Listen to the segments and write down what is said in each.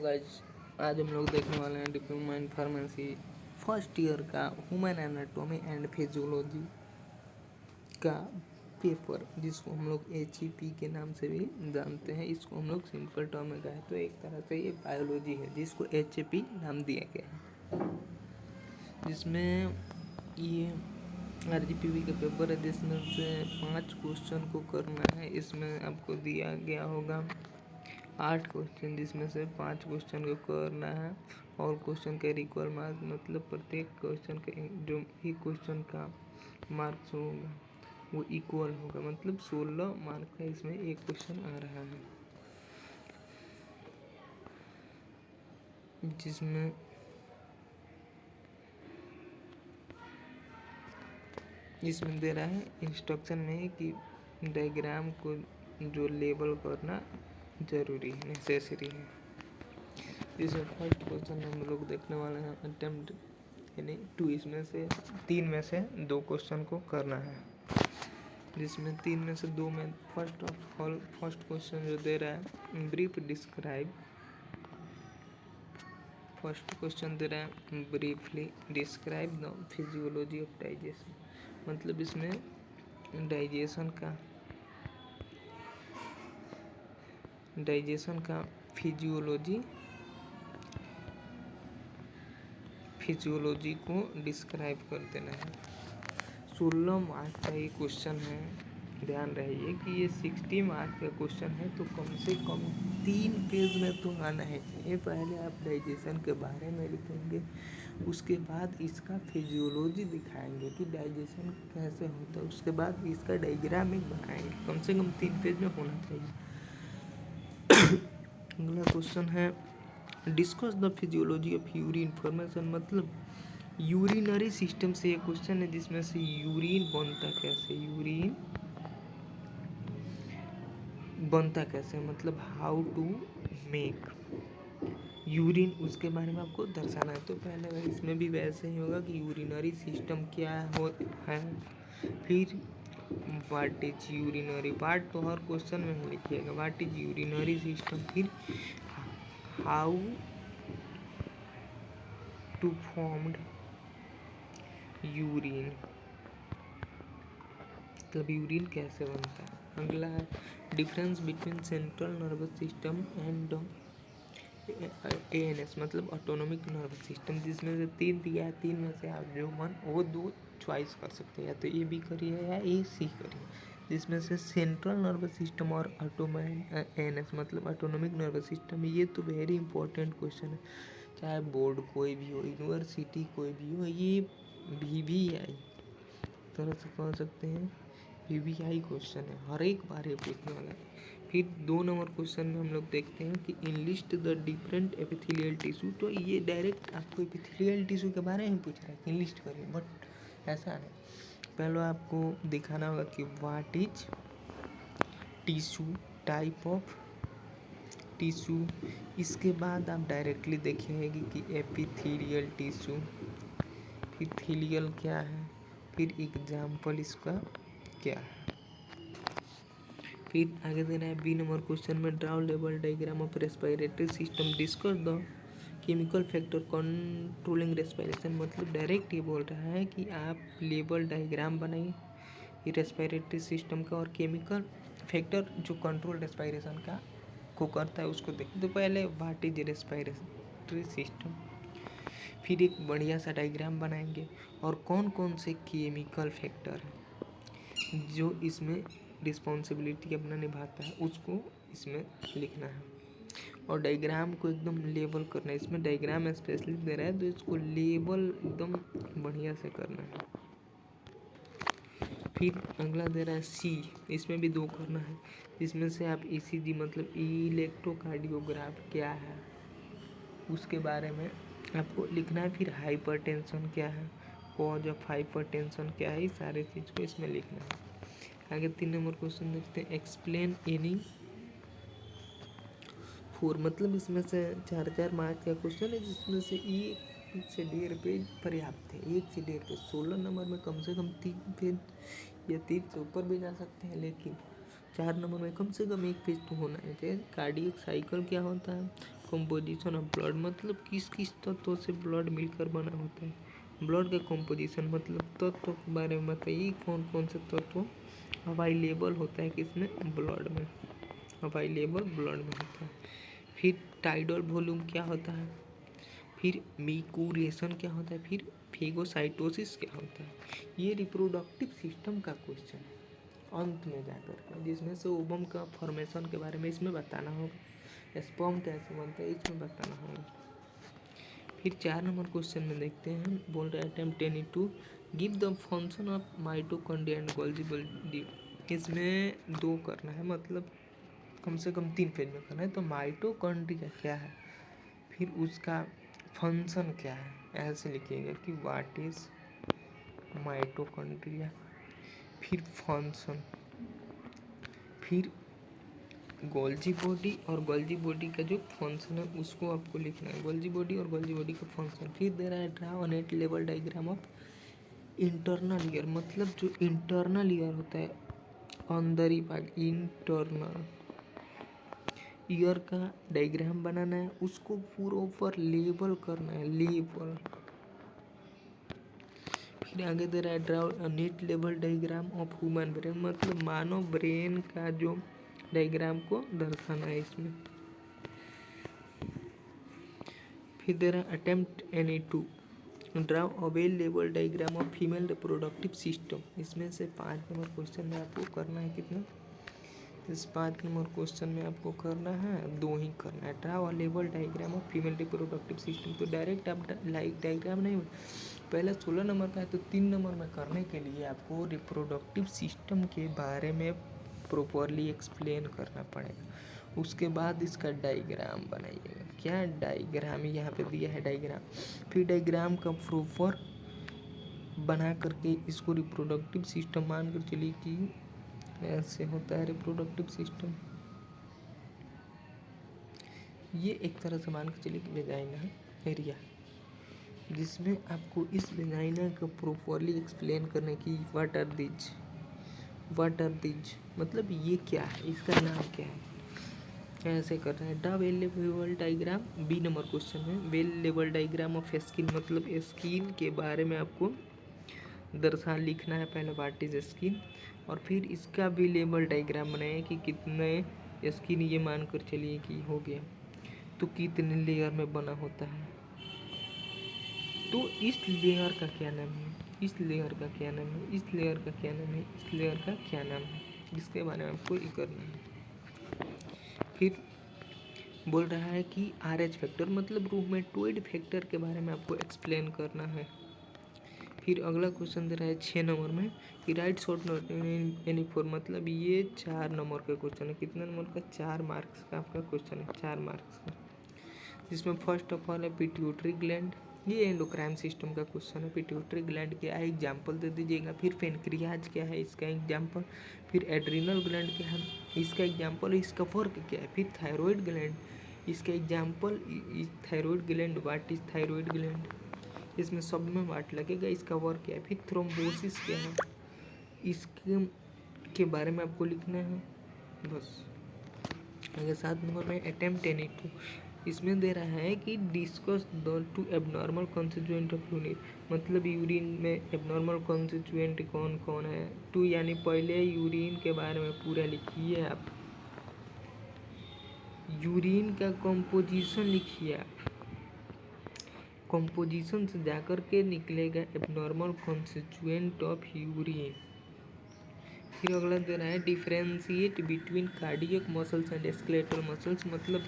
Guys, आज हम लोग देखने वाले हैं diploma in pharmacy first year का ह्यूमन एनाटॉमी एंड फिजियोलॉजी का पेपर, जिसको हम लोग HEP के नाम से भी जानते हैं। इसको हम लोग सिंपल टर्म में कहें तो एक तरह से ये बायोलॉजी है, जिसको HEP नाम दिया गया है। जिसमें ये RGPV का पेपर है, जिसमें से 5 क्वेश्चन को करना है। इसमें आपको दिया गया होगा 8 क्वेश्चन, जिसमें से 5 क्वेश्चन को करना है। और क्वेश्चन का इक्वल मार्क्स, मतलब प्रत्येक क्वेश्चन का जो ही क्वेश्चन का मार्क्स होगा वो इक्वल होगा, मतलब 16 मार्क का इसमें एक क्वेश्चन आ रहा है। जिसमें इसमें दे रहा है इंस्ट्रक्शन में कि डायग्राम को जो लेबल करना जरूरी है, नेसेसरी है। इसमें फर्स्ट क्वेश्चन हम लोग देखने वाले हैं अटेम्प्ट, यानी 2, इसमें से 3 में से 2 क्वेश्चन को करना है। जिसमें 3 में से 2 में फर्स्ट क्वेश्चन जो दे रहा है ब्रीफ डिस्क्राइब। फर्स्ट क्वेश्चन दे रहा है briefly describe the physiology of digestion, मतलब इसमें डाइजेशन का फिजियोलॉजी को डिस्क्राइब कर देना है। 16 मार्क का ये क्वेश्चन है। ध्यान रहिए कि ये 60 मार्क का क्वेश्चन है, तो कम से कम 3 पेज में तो आना है चाहिए। पहले आप डाइजेशन के बारे में लिखेंगे, उसके बाद इसका फिजियोलॉजी दिखाएंगे कि डाइजेशन कैसे होता है, उसके बाद इसका डायग्राम एक बनाएंगे। कम से कम 3 पेज में होना चाहिए। अगला क्वेश्चन है discuss the physiology of urine formation, मतलब यूरिनरी सिस्टम से एक क्वेश्चन है, जिसमें से यूरिन बनता कैसे, मतलब हाउ टू मेक यूरिन, उसके बारे में आपको दर्शाना है। तो पहले इसमें भी वैसे ही होगा कि यूरिनरी सिस्टम क्या है, फिर व्हाट इज यूरिनरी, पार्ट तो हर क्वेश्चन में ही लिखिएगा, व्हाट इज यूरिनरी सिस्टम, फिर हाउ टू फॉर्म्ड यूरिन, मतलब यूरिन कैसे बनता है। अगला है difference between central nervous system and ANS, मतलब ऑटोनॉमिक नर्वस सिस्टम, जिसमें से 3 दिया है। 3 में से आप जो मन वो 2 चॉइस कर सकते हैं, या तो A B करिए या AC करिए। जिसमें से सेंट्रल नर्वस सिस्टम और ANS, मतलब ऑटोनॉमिक नर्वस सिस्टम, ये तो वेरी इंपॉर्टेंट क्वेश्चन है। चाहे बोर्ड कोई भी हो, यूनिवर्सिटी कोई भी हो, ये VVI तरह से कह सकते हैं, VVI क्वेश्चन है, हर एक बार ये पूछने वाला है। फिर 2 नंबर क्वेश्चन में हम लोग देखते हैं कि enlist the different epithelial tissue, तो ये डायरेक्ट आपको एपिथेलियल टिश्यू के बारे में पूछ रहा है कि इनलिस्ट करिए, बट ऐसा नहीं। पहले आपको दिखाना होगा कि what is tissue, type of tissue, इसके बाद आप डायरेक्टली देखेंगे कि एपिथेलियल टिश्यू, फिर थीलियल क्या है, फिर एग्जाम्पल इसका क्या है। फिर आगे देना है B नंबर क्वेश्चन में draw level diagram of respiratory system, discuss the chemical factor controlling respiration, मतलब डायरेक्ट ये बोल रहा है कि आप लेवल डायग्राम बनाइए ये रेस्पिरेटरी सिस्टम का, और केमिकल फैक्टर जो कंट्रोल रेस्पिरेशन का को करता है उसको देखिए। तो पहले व्हाट इज रेस्पिरेटरी सिस्टम, फिर एक बढ़िया सा डायग्राम बनाएंगे, और कौन कौन से केमिकल फैक्टर हैं जो इसमें रिस्पॉन्सिबिलिटी अपना निभाता है, उसको इसमें लिखना है। और डायग्राम को एकदम लेबल करना है। इसमें डायग्राम स्पेशली दे रहा है, तो इसको लेबल एकदम बढ़िया से करना है। फिर अगला दे रहा है C, इसमें भी 2 करना है। इसमें से आप ECG, मतलब इलेक्ट्रोकार्डियोग्राफ क्या है, उसके बारे में आपको लिखना है। फिर हाइपरटेंशन क्या है, कॉज ऑफ हाइपरटेंशन क्या है, इस सारे चीज़ को इसमें लिखना है। आगे 3 नंबर क्वेश्चन देखते हैं एक्सप्लेन एनी 4, मतलब इसमें से 4 मार्क का क्वेश्चन है, जिसमें से 1 से 1.5 पेज पर्याप्त है। 1 से 1.5 पेज, 16 नंबर में कम से कम 3 पेज या 3 से ऊपर भी जा सकते हैं, लेकिन 4 नंबर में कम से कम 1 पेज तो होना चाहिए। कार्डियक साइकिल क्या होता है, कंपोजिशन ऑफ ब्लड मतलब किस किस तत्वों से ब्लड मिलकर बना होता है। ब्लड का कंपोजिशन मतलब तत्व के बारे में बताइए, कौन कौन से तत्व अवेलेबल होता है किसमें, ब्लड में, अवेलेबल ब्लड में होता है। फिर टाइडल वॉल्यूम क्या होता है, फिर मिकुरेशन क्या होता है, फिर फेगोसाइटोसिस क्या होता है। ये रिप्रोडक्टिव सिस्टम का क्वेश्चन है अंत में जाकर के, जिसमें से ओवम का फॉर्मेशन के बारे में इसमें बताना होगा, स्पर्म कैसे बनता है इसमें बताना होगा। फिर 4 नंबर क्वेश्चन में देखते हैं, बोल रहे attempt 10 give the function of mitochondria and Golgi body. इसमें 2 करना है, मतलब कम से कम 3 पेज में करना है। तो माइटोकॉन्ड्रिया क्या है, फिर उसका फंक्शन क्या है, ऐसे लिखिएगा कि व्हाट इज माइटोकॉन्ड्रिया, फिर फंक्शन, फिर गोल्जी बॉडी और गोल्जी बॉडी का जो फंक्शन है उसको आपको लिखना है, गोल्जी बॉडी और गोल्जी बॉडी का फंक्शन। फिर दे रहा है draw net level diagram of internal ear, मतलब जो इंटरनल ईयर होता है अंदरी भाग, इंटरनल ईयर का डायग्राम बनाना है, उसको पूरा ऊपर लेबल करना है, लेबल। फिर आगे दे रहा है draw net level diagram of human brain, मतलब मानव ब्रेन का जो डायग्राम को दर्शाना है इसमें। फिर दे रहा है attempt NA2 draw avail level diagram of female reproductive system. इसमें से 5 नंबर क्वेश्चन में आपको करना है कितना, इस 5 नंबर क्वेश्चन में आपको करना है 2 ही करना है। Draw a level diagram of female reproductive system, तो डायरेक्ट आप लाइक डायग्राम नहीं, पहले 16 नंबर का है तो 3 नंबर में करने के लिए आपको रिप्रोडक्टिव सिस्टम के बारे में प्रॉपरली एक्सप्लेन करना पड़ेगा। उसके बाद इसका डायग्राम बनाइएगा, क्या डायग्राम यहाँ पे दिया है डायग्राम, फिर डायग्राम का प्रॉपर बना करके इसको रिप्रोडक्टिव सिस्टम मान कर चलिए कि ऐसे होता है रिप्रोडक्टिव सिस्टम। ये एक तरह से मान कर चलिए कि वेजाइना एरिया, जिसमें आपको इस वेजाइना को प्रॉपरली एक्सप्लेन करने की व्हाट आर दीज मतलब ये क्या है, इसका नाम क्या है, ऐसे कर रहे हैं। द वेल लेवल डायग्राम बी नंबर क्वेश्चन में वेल लेवल डायग्राम ऑफ स्किन, मतलब स्किन के बारे में आपको दर्शा लिखना है पहले व्हाट इज स्किन, और फिर इसका भी लेवल डायग्राम बनाए कि कितने स्किन ये मान कर चलिए कि हो गया तो कितने लेयर में बना होता है, तो इस लेयर का क्या नाम है, इस लेयर का क्या नाम है, इस लेयर का क्या नाम है, इस लेयर का क्या नाम है, इसके बारे में आपको ये करना है। फिर बोल रहा है कि RH फैक्टर मतलब रूमेटोइड फैक्टर के बारे में आपको एक्सप्लेन करना है। फिर अगला क्वेश्चन दे रहा है 6 नंबर में कि right short note any for, मतलब ये 4 नंबर का क्वेश्चन है, कितना नंबर का, 4 मार्क्स का आपका क्वेश्चन है, 4 मार्क्स का, जिसमें फर्स्ट ऑफ ऑल है पिट्यूटरी ग्लैंड, ये एंडोक्राइन सिस्टम का क्वेश्चन है। पिट्यूटरी ग्लैंड क्या है एग्जाम्पल दे दीजिएगा, फिर पेनक्रियाज क्या है इसका एग्जाम्पल, फिर एड्रिनल ग्लैंड क्या है इसका एग्जाम्पल, इसका वर्क क्या है, फिर थायराइड ग्लैंड इसका example, thyroid gland what is thyroid gland, इसमें सब में वाट लगेगा, इसका वर्क क्या है, फिर थ्रोम्बोसिस क्या है इसके के बारे में आपको लिखना है बस। अगर 7 नंबर में अटेम्प्ट NA2, इसमें दे रहा है कि discuss the 2 abnormal constituent of urine, मतलब यूरिन में एबनॉर्मल कॉन्स्टिट्यूएंट कौन कौन है, 2 यानी पहले यूरिन के बारे में पूरा लिखिए आप, यूरिन का कंपोजिशन लिखिए आप, कंपोजिशन से जाकर के निकलेगा एबनॉर्मल कॉन्स्टिट्यूएंट ऑफ यूरिन। फिर अगला दे रहा है differentiate between cardiac muscles and skeletal muscles, मतलब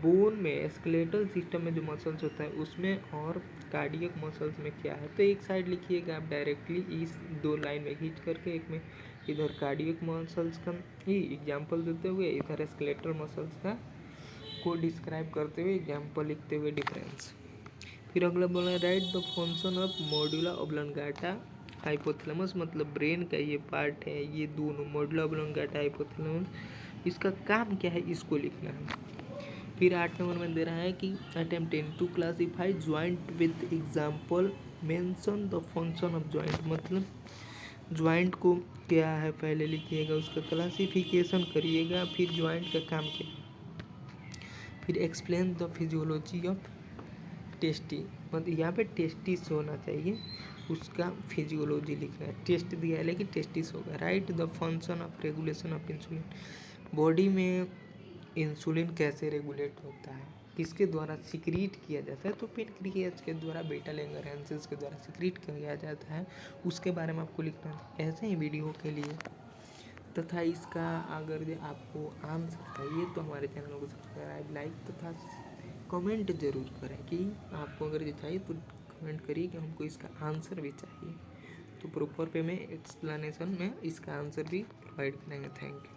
बोन में स्केलेटल सिस्टम में जो मसल्स होता है उसमें और कार्डियक मसल्स में क्या है, तो एक साइड लिखिएगा आप डायरेक्टली इस 2 लाइन में खींच करके, एक में इधर कार्डियक मसल्स का ही एग्जाम्पल देते हुए, इधर स्केलेटल मसल्स का को डिस्क्राइब करते हुए एग्जाम्पल लिखते हुए डिफरेंस। फिर अगला बोला right the function of medulla oblongata hypothalamus, मतलब ब्रेन का ये पार्ट है, ये दोनों मॉड्यूला ऑब्लोंगाटा हाइपोथैलेमस, इसका काम क्या है इसको लिखना है। फिर 8 नंबर में दे रहा है कि attempt to classify joint with example mention the function of joint, मतलब ज्वाइंट को क्या है पहले लिखिएगा, उसका क्लासिफिकेशन करिएगा, फिर ज्वाइंट का काम क्या है। फिर explain the physiology of tasty, मतलब यहाँ पे टेस्टिस होना चाहिए, उसका फिजियोलॉजी लिखना है। टेस्ट दिया है लेकिन टेस्टिस होगा। Right the function of regulation of insulin, body में इंसुलिन कैसे रेगुलेट होता है, किसके द्वारा सिक्रीट किया जाता है, तो पेनक्रियाज के द्वारा, बीटा लैंगरहैंसेस के द्वारा सिक्रीट किया जाता है, उसके बारे में आपको लिखना है। ऐसे ही वीडियो के लिए तथा इसका अगर आपको आंसर चाहिए तो हमारे चैनल को सब्सक्राइब, लाइक तथा कमेंट जरूर करें कि आपको अगर ये चाहिए तो कमेंट करिए कि हमको इसका आंसर भी चाहिए, तो प्रॉपर पे में एक्सप्लेनेशन में इसका आंसर भी प्रोवाइड करेंगे। Thank you.